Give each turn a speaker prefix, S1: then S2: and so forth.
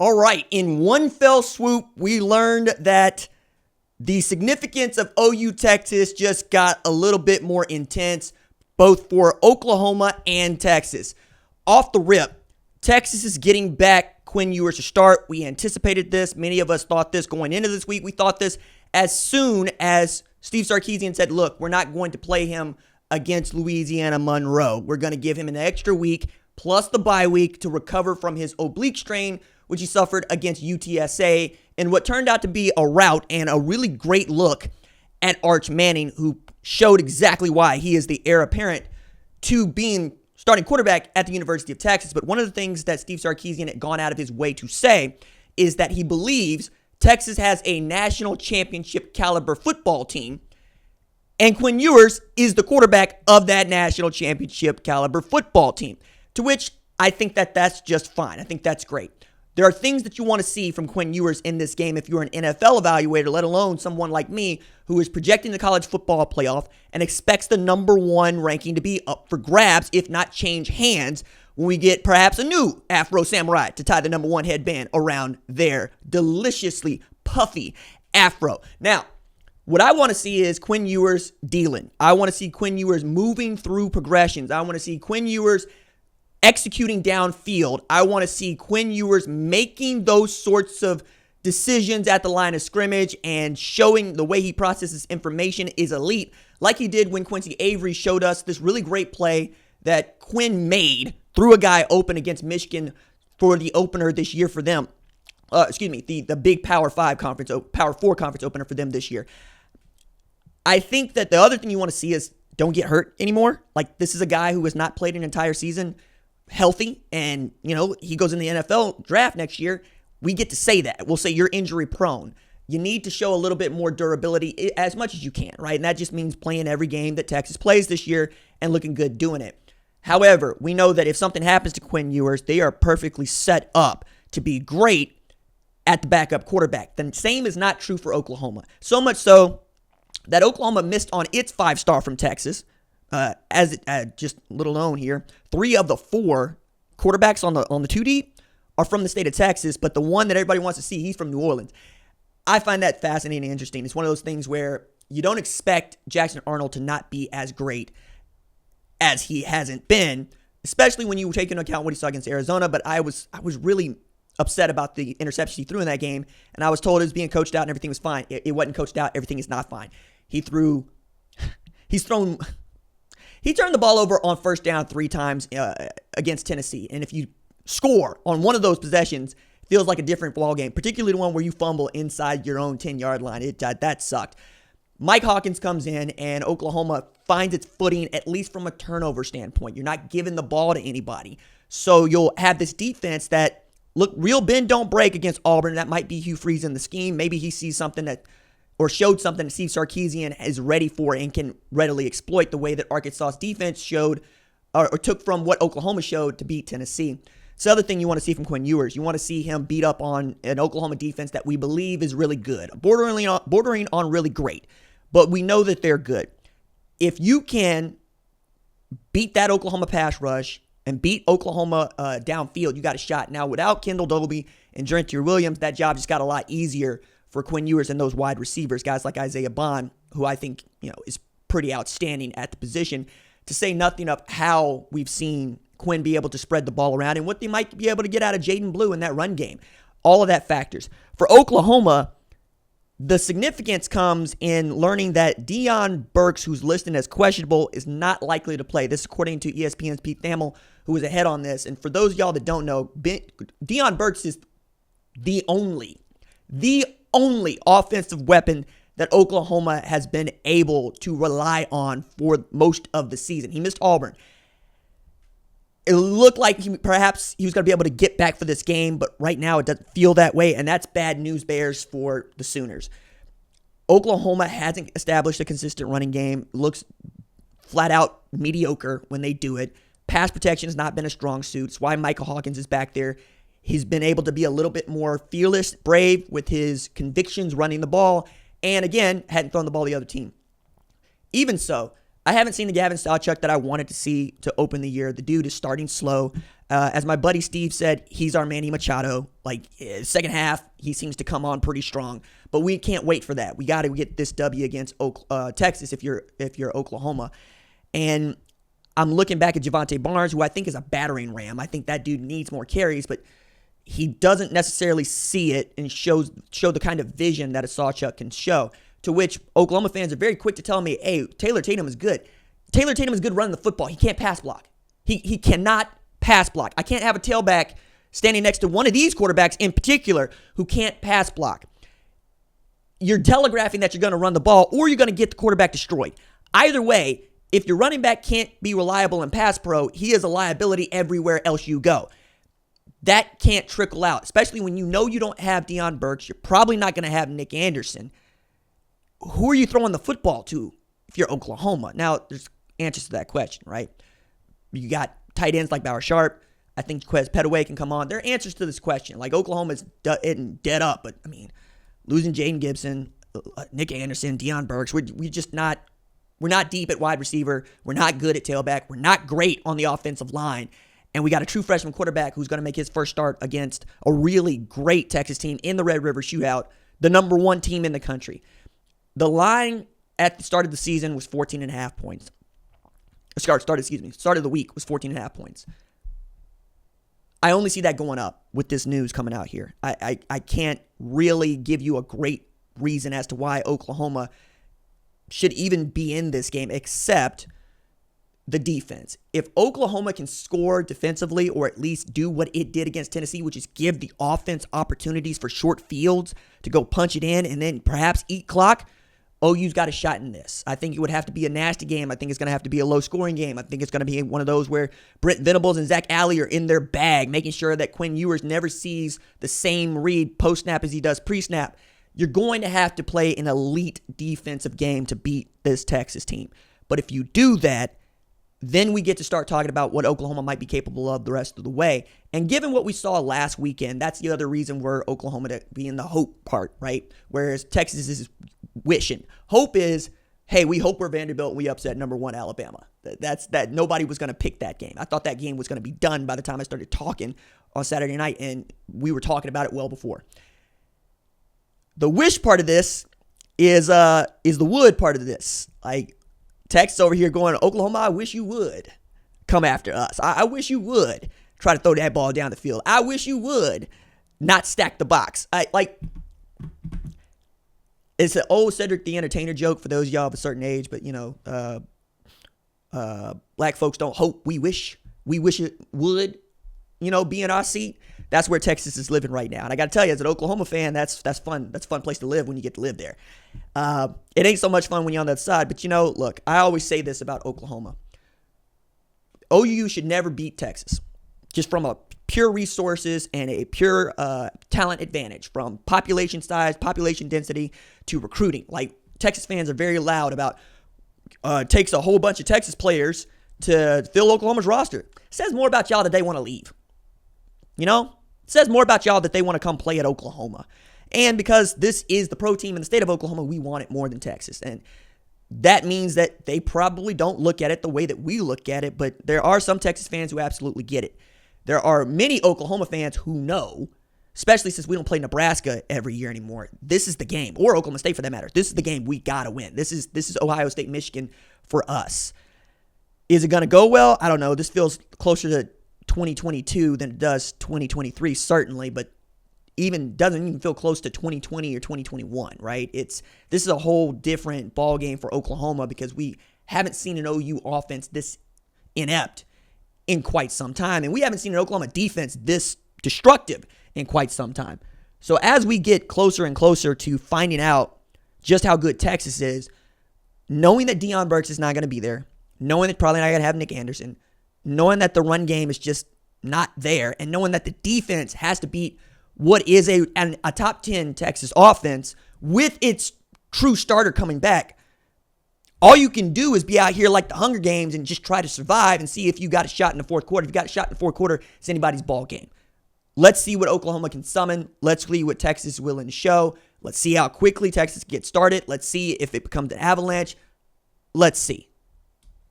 S1: All right, in one fell swoop, we learned that the significance of OU Texas just got a little bit more intense, both for Oklahoma and Texas. Off the rip, Texas is getting back Quinn Ewers to start. We anticipated this. Many of us thought this going into this week. We thought this as soon as Steve Sarkisian said, look, we're not going to play him against Louisiana Monroe. We're going to give him an extra week plus the bye week to recover from his oblique strain, which he suffered against UTSA, in what turned out to be a rout and a really great look at Arch Manning, who showed exactly why he is the heir apparent to being starting quarterback at the University of Texas. But one of the things that Steve Sarkisian had gone out of his way to say is that he believes Texas has a national championship caliber football team, and Quinn Ewers is the quarterback of that national championship caliber football team, to which I think that that's just fine. I think that's great. There are things that you want to see from Quinn Ewers in this game if you're an NFL evaluator, let alone someone like me who is projecting the college football playoff and expects the number one ranking to be up for grabs, if not change hands, when we get perhaps a new Afro Samurai to tie the number one headband around their deliciously puffy afro. Now, what I want to see is Quinn Ewers dealing. I want to see Quinn Ewers moving through progressions. I want to see Quinn Ewers executing downfield. I want to see Quinn Ewers making those sorts of decisions at the line of scrimmage and showing the way he processes information is elite, like he did when Quincy Avery showed us this really great play that Quinn made through a guy open against Michigan for the opener this year for them. The big Power 4 conference opener for them this year. I think that the other thing you want to see is don't get hurt anymore. Like, this is a guy who has not played an entire season healthy, and he goes in the NFL draft next year. We get to say that. We'll say you're injury prone. You need to show a little bit more durability as much as you can, right? And that just means playing every game that Texas plays this year and looking good doing it. However, we know that if something happens to Quinn Ewers, they are perfectly set up to be great at the backup quarterback. The same is not true for Oklahoma. So much so that Oklahoma missed on its 5-star from Texas. Just little known here, 3 of the 4 quarterbacks on the 2 deep are from the state of Texas, but the one that everybody wants to see, he's from New Orleans. I find that fascinating and interesting. It's one of those things where you don't expect Jackson Arnold to not be as great as he hasn't been, especially when you take into account what he saw against Arizona. But I was really upset about the interception he threw in that game, and I was told it was being coached out and everything was fine. It wasn't coached out. Everything is not fine. He turned the ball over on first down 3 times against Tennessee. And if you score on one of those possessions, it feels like a different ball game, particularly the one where you fumble inside your own 10-yard line. That sucked. Mike Hawkins comes in, and Oklahoma finds its footing, at least from a turnover standpoint. You're not giving the ball to anybody. So you'll have this defense that, look, real bend don't break against Auburn. That might be Hugh Freeze in the scheme. Maybe he sees something or showed something that Steve Sarkisian is ready for and can readily exploit, the way that Arkansas's defense showed or took from what Oklahoma showed to beat Tennessee. It's the other thing you want to see from Quinn Ewers. You want to see him beat up on an Oklahoma defense that we believe is really good, bordering on really great. But we know that they're good. If you can beat that Oklahoma pass rush and beat Oklahoma downfield, you got a shot. Now, without Kendall Dolby and Jerentier Williams, that job just got a lot easier for Quinn Ewers and those wide receivers, guys like Isaiah Bond, who I think is pretty outstanding at the position, to say nothing of how we've seen Quinn be able to spread the ball around and what they might be able to get out of Jaden Blue in that run game. All of that factors. For Oklahoma, the significance comes in learning that Deion Burks, who's listed as questionable, is not likely to play. This is according to ESPN's Pete Thamel, who was ahead on this. And for those of y'all that don't know, Deion Burks is the only offensive weapon that Oklahoma has been able to rely on for most of the season. He missed Auburn. It looked like perhaps he was going to be able to get back for this game, but right now it doesn't feel that way, and that's bad news bears for the Sooners. Oklahoma hasn't established a consistent running game. Looks flat out mediocre when they do it. Pass protection has not been a strong suit. It's why Michael Hawkins is back there. He's been able to be a little bit more fearless, brave with his convictions running the ball, and again, hadn't thrown the ball to the other team. Even so, I haven't seen the Gavin Sawchuk that I wanted to see to open the year. The dude is starting slow. As my buddy Steve said, he's our Manny Machado. Second half, he seems to come on pretty strong. But we can't wait for that. We got to get this W against Texas if you're Oklahoma. And I'm looking back at Javante Barnes, who I think is a battering ram. I think that dude needs more carries, but he doesn't necessarily see it and show the kind of vision that a Sawchuk can show. To which Oklahoma fans are very quick to tell me, hey, Taylor Tatum is good. Taylor Tatum is good running the football. He can't pass block. He cannot pass block. I can't have a tailback standing next to one of these quarterbacks in particular who can't pass block. You're telegraphing that you're going to run the ball or you're going to get the quarterback destroyed. Either way, if your running back can't be reliable in pass pro, he is a liability everywhere else you go. That can't trickle out, especially when you know you don't have Deion Burks. You're probably not going to have Nick Anderson. Who are you throwing the football to if you're Oklahoma? Now, there's answers to that question, right? You got tight ends like Bauer Sharp. I think Quez Petaway can come on. There are answers to this question. Oklahoma's dead up, but, losing Jaden Gibson, Nick Anderson, Deion Burks, we're not deep at wide receiver. We're not good at tailback. We're not great on the offensive line. And we got a true freshman quarterback who's going to make his first start against a really great Texas team in the Red River Shootout, the number 1 team in the country. The line at the start of the season was 14.5 points. Start of the week was 14.5 points. I only see that going up with this news coming out here. I can't really give you a great reason as to why Oklahoma should even be in this game except the defense. If Oklahoma can score defensively or at least do what it did against Tennessee, which is give the offense opportunities for short fields to go punch it in and then perhaps eat clock, OU's got a shot in this. I think it would have to be a nasty game. I think it's going to have to be a low-scoring game. I think it's going to be one of those where Brent Venables and Zach Alley are in their bag, making sure that Quinn Ewers never sees the same read post-snap as he does pre-snap. You're going to have to play an elite defensive game to beat this Texas team. But if you do that, then we get to start talking about what Oklahoma might be capable of the rest of the way. And given what we saw last weekend, that's the other reason we're Oklahoma to be in the hope part, right? Whereas Texas is wishing. Hope is, hey, we hope we're Vanderbilt and we upset number 1 Alabama. That nobody was going to pick that game. I thought that game was going to be done by the time I started talking on Saturday night, and we were talking about it well before. The wish part of this is the would part of this. Texas over here going, Oklahoma, I wish you would come after us. I wish you would try to throw that ball down the field. I wish you would not stack the box. It's an old Cedric the Entertainer joke for those of y'all of a certain age, but, black folks don't hope. We wish it would, be in our seat. That's where Texas is living right now. And I got to tell you, as an Oklahoma fan, that's fun. That's a fun place to live when you get to live there. It ain't so much fun when you're on that side. But, look, I always say this about Oklahoma. OU should never beat Texas. Just from a pure resources and a pure talent advantage. From population size, population density, to recruiting. Texas fans are very loud about takes a whole bunch of Texas players to fill Oklahoma's roster. It says more about y'all that they want to leave. It says more about y'all that they want to come play at Oklahoma. And because this is the pro team in the state of Oklahoma, we want it more than Texas. And that means that they probably don't look at it the way that we look at it, but there are some Texas fans who absolutely get it. There are many Oklahoma fans who know, especially since we don't play Nebraska every year anymore, this is the game, or Oklahoma State for that matter. This is the game we got to win. This is Ohio State, Michigan for us. Is it going to go well? I don't know. This feels closer to 2022 than it does 2023, certainly, but doesn't even feel close to 2020 or 2021, right? This is a whole different ball game for Oklahoma because we haven't seen an OU offense this inept in quite some time, and we haven't seen an Oklahoma defense this destructive in quite some time. So as we get closer and closer to finding out just how good Texas is, knowing that Deion Burks is not going to be there, knowing that probably not going to have Nick Anderson, knowing that the run game is just not there, and knowing that the defense has to beat what is a top 10 Texas offense with its true starter coming back, all you can do is be out here like the Hunger Games and just try to survive and see if you got a shot in the fourth quarter. If you got a shot in the fourth quarter, it's anybody's ball game. Let's see what Oklahoma can summon. Let's see what Texas is willing to show. Let's see how quickly Texas gets started. Let's see if it becomes an avalanche. Let's see.